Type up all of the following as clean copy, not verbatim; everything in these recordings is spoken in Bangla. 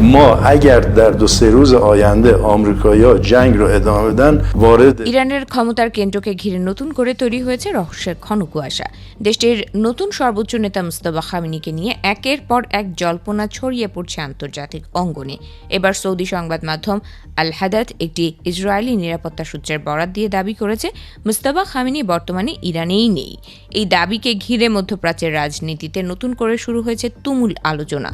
ما اگر در 2-3 روز آینده آمریکایی‌ها جنگ رو ادامه بدن وارد ইরানের ক্ষমতার কেন্দ্রকে ঘিরে নতুন করে তৈরি হয়েছে রহস্যের ঘন কুয়াশা। দেশটির নতুন সর্বোচ্চ নেতা মুস্তাফা খামেনিকে নিয়ে একের পর এক জল্পনা ছড়িয়ে পড়ছে আন্তর্জাতিক অঙ্গনে। এবার সৌদি সংবাদ মাধ্যম আল হাদাত একটি ইসরায়েলি নিরাপত্তা সূত্রের বরাত দিয়ে দাবি করেছে মুস্তাফা খামেনি বর্তমানে ইরানেই নেই। এই দাবিকে ঘিরে মধ্যপ্রাচ্যের রাজনীতিতে নতুন করে শুরু হয়েছে তুমুল আলোচনা।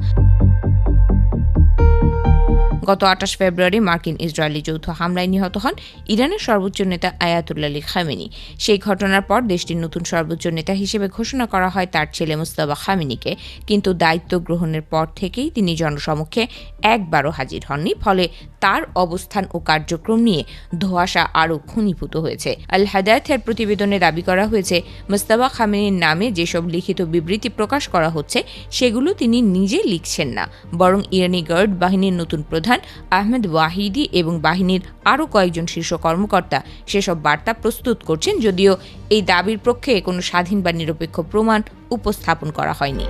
গত 28 ফেব্রুয়ারি মার্কিন ইসরায়েলি যৌথ হামলায় নিহত হন ইরানের সর্বোচ্চ নেতা আয়াতুল্লাহ আলী খামেনি। সেই ঘটনার পর দেশটির নতুন সর্বোচ্চ নেতা হিসেবে ঘোষণা করা হয় তার ছেলে মুস্তাফা খামেনিকে, কিন্তু দায়িত্ব গ্রহণের পর থেকেই তিনি জনসমক্ষে একবারও হাজির হননি। ফলে তার অবস্থান ও কার্যক্রম নিয়ে ধোঁয়াশা আরও ঘনীভূত হয়েছে। আল হাদায়াতের প্রতিবেদনে দাবি করা হয়েছে মুস্তাফা খামেনির নামে যেসব লিখিত বিবৃতি প্রকাশ করা হচ্ছে সেগুলো তিনি নিজে লিখছেন না, বরং ইরানি গার্ড বাহিনীর নতুন প্রধান আহমেদ ওয়াহিদি এবং বাহিনীর আরও কয়েকজন শীর্ষ কর্মকর্তা সেসব বার্তা প্রস্তুত করছেন, যদিও এই দাবির পক্ষে কোনো স্বাধীন বা নিরপেক্ষ প্রমাণ উপস্থাপন করা হয়নি।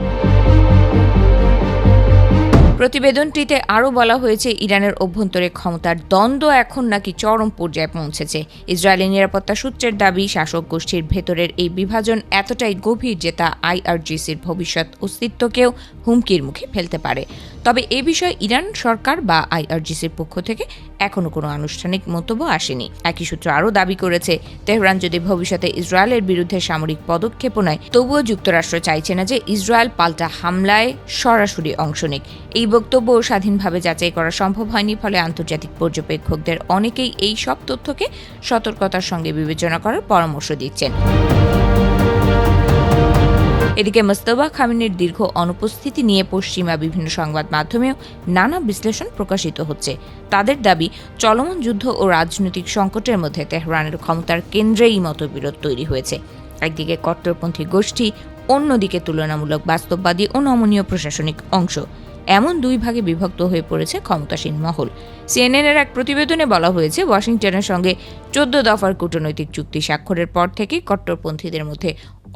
প্রতিবেদনটিতে আরও বলা হয়েছে ইরানের অভ্যন্তরে ক্ষমতার দ্বন্দ্ব এখন নাকি চরম পর্যায়ে পৌঁছেছে। ইসরায়েলি নিরাপত্তা সূত্রের দাবি শাসক গোষ্ঠীর ভেতরের এই বিভাজন এতটাই গভীর যে তা আইআরজিসির ভবিষ্যৎ অস্তিত্বকেও হুমকির মুখে ফেলতে পারে। তবে এ বিষয়ে ইরান সরকার বা আইআরজিসির পক্ষ থেকে এখনও কোনো আনুষ্ঠানিক মন্তব্য আসেনি। একই সূত্র আরও দাবি করেছে তেহরান যদি ভবিষ্যতে ইসরায়েলের বিরুদ্ধে সামরিক পদক্ষেপও নেয় তবুও যুক্তরাষ্ট্র চাইছে না যে ইসরায়েল পাল্টা হামলায় সরাসরি অংশ নিক। এই বক্তব্য স্বাধীনভাবে যাচাই করা সম্ভব হয়নি, ফলে আন্তর্জাতিক পর্যবেক্ষকদের অনেকেই এই সব তথ্যকে সতর্কতার সঙ্গে বিবেচনা করার পরামর্শ দিচ্ছেন। এদিকে মুস্তাফা খামেনির দীর্ঘ অনুপস্থিতি নিয়ে পশ্চিমা বিভিন্ন সংবাদ মাধ্যমেও নানা বিশ্লেষণ প্রকাশিত হচ্ছে। তাদের দাবি চলমান যুদ্ধ ও রাজনৈতিক সংকটের মধ্যে তেহরানের ক্ষমতার কেন্দ্রেই মতবিরোধ তৈরি হয়েছে। একদিকে কট্টরপন্থী গোষ্ঠী, অন্যদিকে তুলনামূলক বাস্তববাদী ও নমনীয় প্রশাসনিক অংশ। এমন দুই ভাগে বিভক্ত হয়ে পড়েছে ক্ষমতাসীন মহল। সিএনএনের এক প্রতিবেদনে বলা হয়েছে ওয়াশিংটনের সঙ্গে 14 দফার কূটনৈতিক চুক্তি স্বাক্ষরের পর থেকেই কট্টরপন্থীদের মধ্যে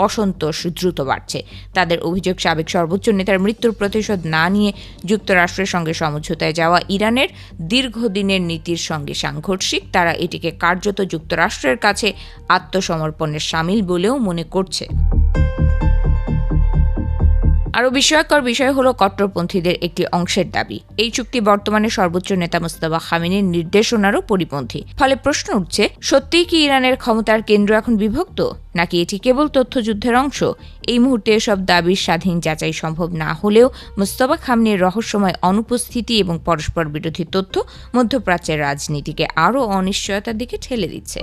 অসন্তোষ দ্রুত বাড়ছে। তাদের অভিযোগ সাবেক সর্বোচ্চ নেতার মৃত্যুর প্রতিশোধ না নিয়ে যুক্তরাষ্ট্রের সঙ্গে সমঝোতায় যাওয়া ইরানের দীর্ঘদিনের নীতির সঙ্গে সাংঘর্ষিক। তারা এটিকে কার্যত যুক্তরাষ্ট্রের কাছে আত্মসমর্পণের শামিল বলেও মনে করছে। আরও বিস্ময়কর বিষয় হলো কট্টরপন্থীদের একটি অংশের দাবি এই চুক্তি বর্তমানে সর্বোচ্চ নেতা মুস্তাফা খামেনির নির্দেশনারও পরিপন্থী। ফলে প্রশ্ন উঠছে, সত্যিই কি ইরানের ক্ষমতার কেন্দ্র এখন বিভক্ত, নাকি এটি কেবল তথ্যযুদ্ধের অংশ? এই মুহূর্তে এসব দাবির স্বাধীন যাচাই সম্ভব না হলেও মুস্তাফা খামেনির রহস্যময় অনুপস্থিতি এবং পরস্পর বিরোধী তথ্য মধ্যপ্রাচ্যের রাজনীতিকে আরও অনিশ্চয়তার দিকে ঠেলে দিচ্ছে।